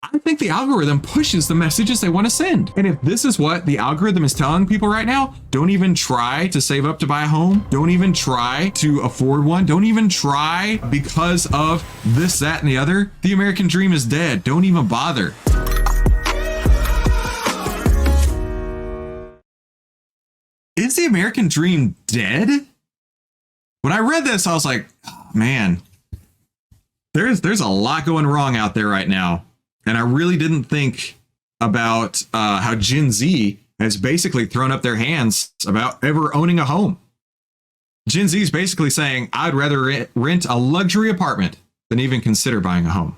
I think the algorithm pushes the messages they want to send. And if this is what the algorithm is telling people right now, don't even try to save up to buy a home. Don't even try to afford one. Don't even try because of this, that, and the other. The American dream is dead. Don't even bother. Is the American dream dead? When I read this, I was like, oh, man, there's a lot going wrong out there right now. And I really didn't think about how Gen Z has basically thrown up their hands about ever owning a home. Gen Z is basically saying, I'd rather rent a luxury apartment than even consider buying a home.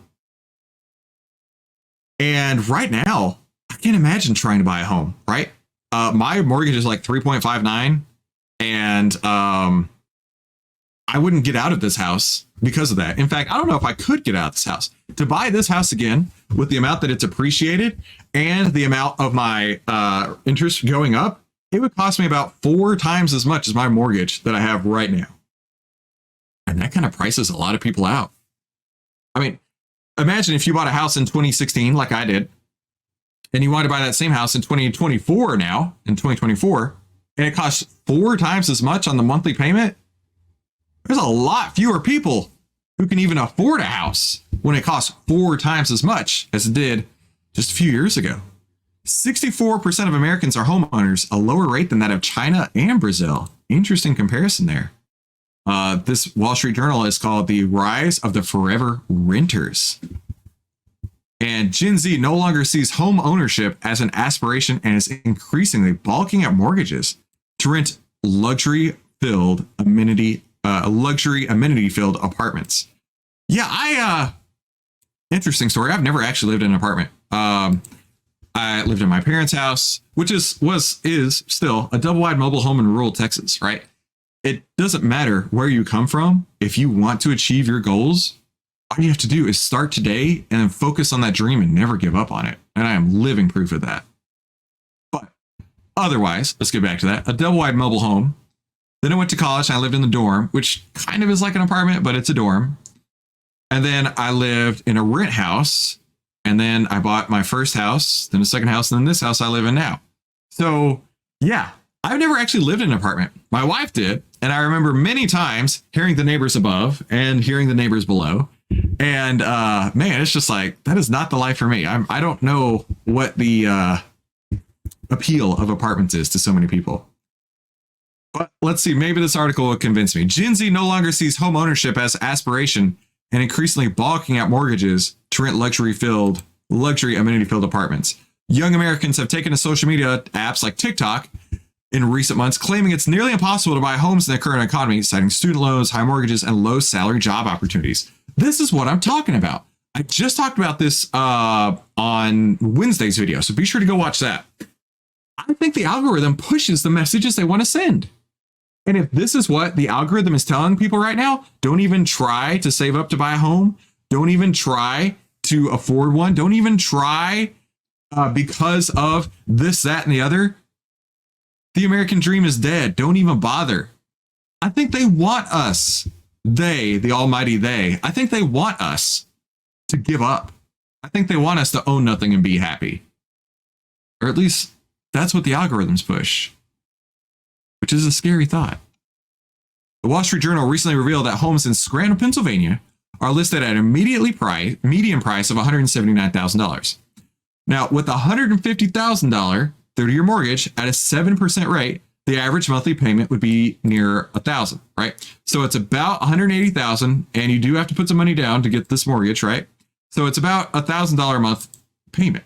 And right now, I can't imagine trying to buy a home, right? My mortgage is like 3.59, and I wouldn't get out of this house because of that. In fact, I don't know if I could get out of this house. To buy this house again with the amount that it's appreciated and the amount of my interest going up, it would cost me about 4 times as much as my mortgage that I have right now. And that kind of prices a lot of people out. I mean, imagine if you bought a house in 2016 like I did, and you want to buy that same house in 2024 now, in 2024, and it costs 4 times as much on the monthly payment. There's a lot fewer people who can even afford a house when it costs 4 times as much as it did just a few years ago. 64% of Americans are homeowners, a lower rate than that of China and Brazil. Interesting comparison there. This Wall Street Journal is called The Rise of the Forever Renters. And Gen Z no longer sees home ownership as an aspiration and is increasingly balking at mortgages to rent luxury-filled amenity-filled apartments. Yeah, interesting story. I've never actually lived in an apartment. I lived in my parents' house, which is still a double-wide mobile home in rural Texas, right? It doesn't matter where you come from. If you want to achieve your goals, all you have to do is start today and then focus on that dream and never give up on it. And I am living proof of that. But otherwise, let's get back to that. A double-wide mobile home. Then I went to college and I lived in the dorm, which kind of is like an apartment, but it's a dorm. And then I lived in a rent house. And then I bought my first house, then a second house, and then this house I live in now. So yeah, I've never actually lived in an apartment. My wife did. And I remember many times hearing the neighbors above and hearing the neighbors below. And man, it's just like, that is not the life for me. I don't know what the appeal of apartments is to so many people. But let's see, maybe this article will convince me. Gen Z no longer sees home ownership as aspiration and increasingly balking at mortgages to rent luxury amenity-filled apartments. Young Americans have taken to social media apps like TikTok in recent months, claiming it's nearly impossible to buy homes in the current economy, citing student loans, high mortgages, and low salary job opportunities. This is what I'm talking about. I just talked about this on Wednesday's video, so be sure to go watch that. I think the algorithm pushes the messages they want to send. And if this is what the algorithm is telling people right now, don't even try to save up to buy a home. Don't even try to afford one. Don't even try because of this, that, and the other. The American dream is dead. Don't even bother. I think they want us, the almighty they, I think they want us to give up. I think they want us to own nothing and be happy. Or at least that's what the algorithms push, which is a scary thought. The Wall Street Journal recently revealed that homes in Scranton, Pennsylvania are listed at a median price of $179,000. Now, with a $150,000 30-year mortgage at a 7% rate, the average monthly payment would be near $1,000, right? So it's about $180,000, and you do have to put some money down to get this mortgage, right? So it's about $1,000 a month payment.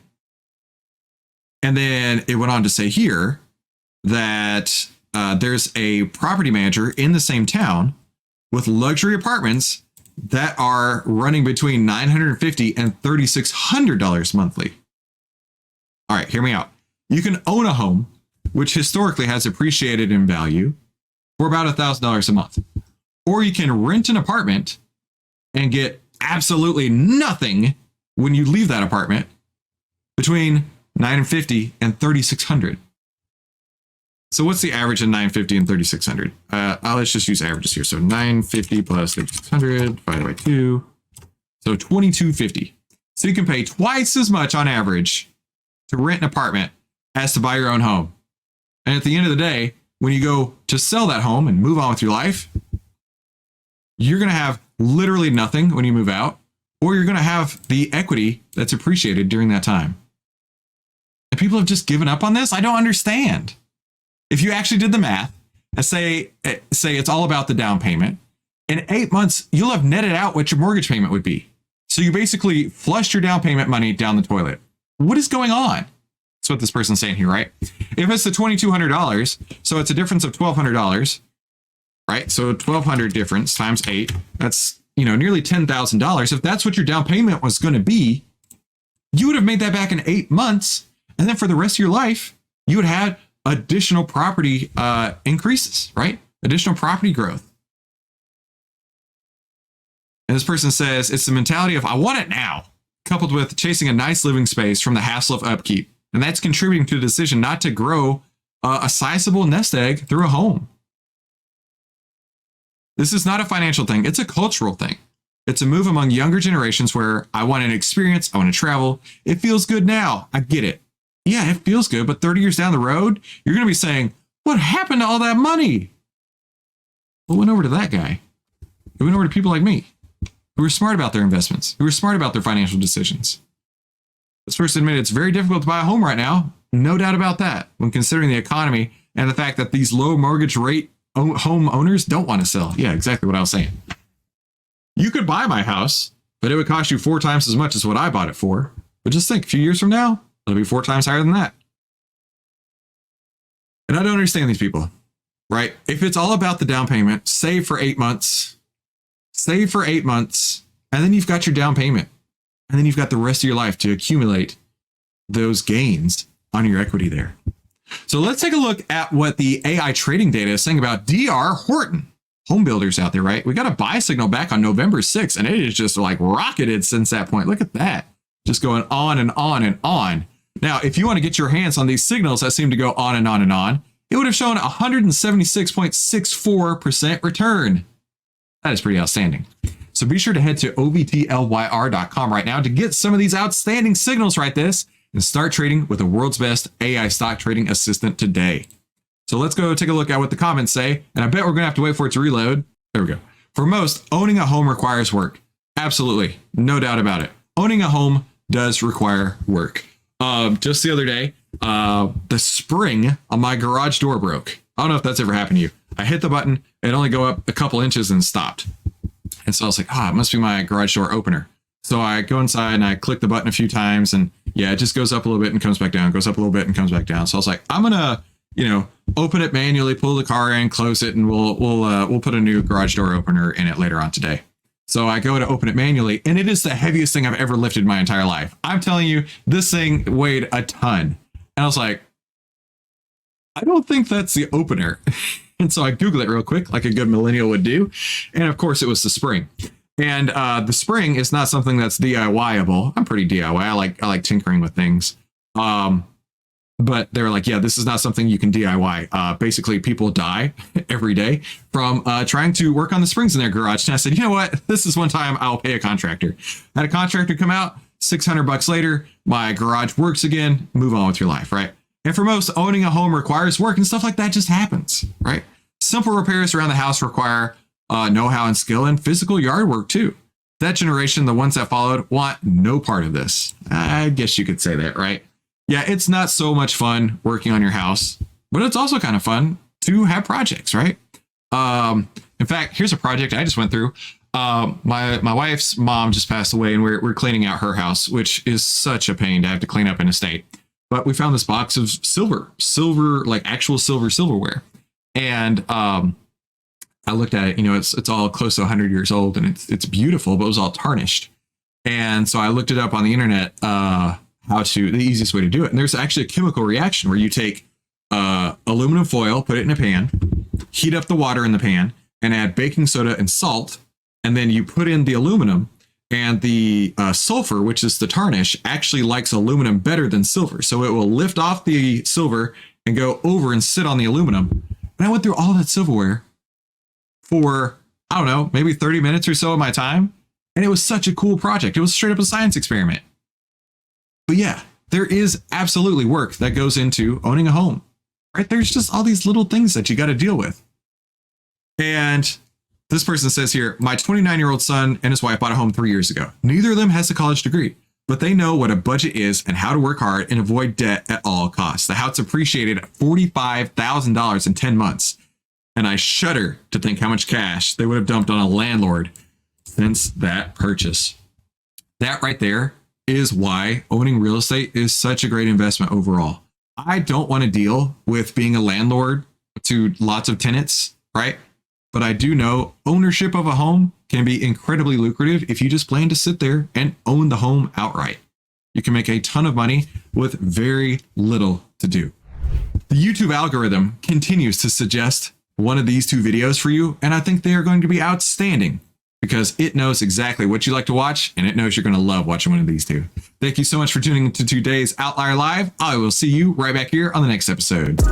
And then it went on to say here that there's a property manager in the same town with luxury apartments that are running between $950 and $3,600 monthly. All right, hear me out. You can own a home, which historically has appreciated in value, for about $1,000 a month. Or you can rent an apartment and get absolutely nothing when you leave that apartment between $950 and $3,600. So what's the average of $950 and $3,600? Let's just use averages here. So $950 plus $3,600 divided by 2. So $2,250. So you can pay twice as much on average to rent an apartment as to buy your own home. And at the end of the day, when you go to sell that home and move on with your life, you're going to have literally nothing when you move out, or you're going to have the equity that's appreciated during that time. And people have just given up on this. I don't understand. If you actually did the math and say it's all about the down payment, in 8 months, you'll have netted out what your mortgage payment would be. So you basically flushed your down payment money down the toilet. What is going on? That's what this person's saying here, right? If it's the $2,200, so it's a difference of $1,200, right? So $1,200 difference times 8, that's, nearly $10,000. If that's what your down payment was going to be, you would have made that back in 8 months. And then for the rest of your life, you would have had additional property increases, right? Additional property growth. And this person says it's the mentality of I want it now, coupled with chasing a nice living space from the hassle of upkeep. And that's contributing to the decision not to grow a sizable nest egg through a home. This is not a financial thing. It's a cultural thing. It's a move among younger generations where I want an experience. I want to travel. It feels good now. I get it. Yeah, it feels good. But 30 years down the road, you're going to be saying, what happened to all that money? What went over to that guy? It went over to people like me who were smart about their investments, who were smart about their financial decisions. This person admitted it's very difficult to buy a home right now. No doubt about that, when considering the economy and the fact that these low mortgage rate home owners don't want to sell. Yeah, exactly what I was saying. You could buy my house, but it would cost you 4 times as much as what I bought it for. But just think, a few years from now, it'll be 4 times higher than that. And I don't understand these people, right? If it's all about the down payment, save for 8 months, and then you've got your down payment. And then you've got the rest of your life to accumulate those gains on your equity there. So let's take a look at what the AI trading data is saying about DR Horton. Home builders out there, right? We got a buy signal back on November 6th, and it is just like rocketed since that point. Look at that. Just going on and on and on. Now, if you want to get your hands on these signals that seem to go on and on and on, it would have shown 176.64% return. That is pretty outstanding. So be sure to head to ovtlyr.com right now to get some of these outstanding signals right this and start trading with the world's best AI stock trading assistant today. So let's go take a look at what the comments say. And I bet we're going to have to wait for it to reload. There we go. For most, owning a home requires work. Absolutely. No doubt about it. Owning a home does require work. Just the other day, the spring on my garage door broke. I don't know if that's ever happened to you. I hit the button. It only go up a couple inches and stopped. And so I was like, it must be my garage door opener. So I go inside and I click the button a few times, and yeah, it just goes up a little bit and comes back down, goes up a little bit and comes back down. So I was like, I'm going to, open it manually, pull the car in, close it, and we'll put a new garage door opener in it later on today. So I go to open it manually, and it is the heaviest thing I've ever lifted in my entire life. I'm telling you, this thing weighed a ton. And I was like, I don't think that's the opener. And so I Googled it real quick, like a good millennial would do. And of course, it was the spring. And the spring is not something that's DIY-able. I'm pretty DIY. I like tinkering with things. But they were like, yeah, this is not something you can DIY. Basically, people die every day from trying to work on the springs in their garage. And I said, you know what? This is one time I'll pay a contractor. I had a contractor come out, $600 later, my garage works again, move on with your life, right? And for most, owning a home requires work, and stuff like that just happens, right? Simple repairs around the house require know-how and skill and physical yard work too. That generation, the ones that followed, want no part of this. I guess you could say that, right? Yeah, it's not so much fun working on your house, but it's also kind of fun to have projects, right? In fact, here's a project I just went through. My wife's mom just passed away, and we're cleaning out her house, which is such a pain to have to clean up in a state. But we found this box of silver, like actual silverware. And I looked at it, it's all close to 100 years old, and it's beautiful, but it was all tarnished. And so I looked it up on the internet, the easiest way to do it. And there's actually a chemical reaction where you take aluminum foil, put it in a pan, heat up the water in the pan, and add baking soda and salt. And then you put in the aluminum, and the sulfur, which is the tarnish, actually likes aluminum better than silver. So it will lift off the silver and go over and sit on the aluminum. And I went through all that silverware for, I don't know, maybe 30 minutes or so of my time. And it was such a cool project. It was straight up a science experiment. But yeah, there is absolutely work that goes into owning a home, right? There's just all these little things that you got to deal with. And this person says here, my 29-year-old son and his wife bought a home 3 years ago. Neither of them has a college degree, but they know what a budget is and how to work hard and avoid debt at all costs. The house appreciated $45,000 in 10 months. And I shudder to think how much cash they would have dumped on a landlord since that purchase. That right there is why owning real estate is such a great investment overall. I don't want to deal with being a landlord to lots of tenants, right? But I do know ownership of a home can be incredibly lucrative if you just plan to sit there and own the home outright. You can make a ton of money with very little to do. The YouTube algorithm continues to suggest one of these two videos for you, and I think they are going to be outstanding because it knows exactly what you like to watch, and it knows you're going to love watching one of these two. Thank you so much for tuning into today's Outlier Live. I will see you right back here on the next episode.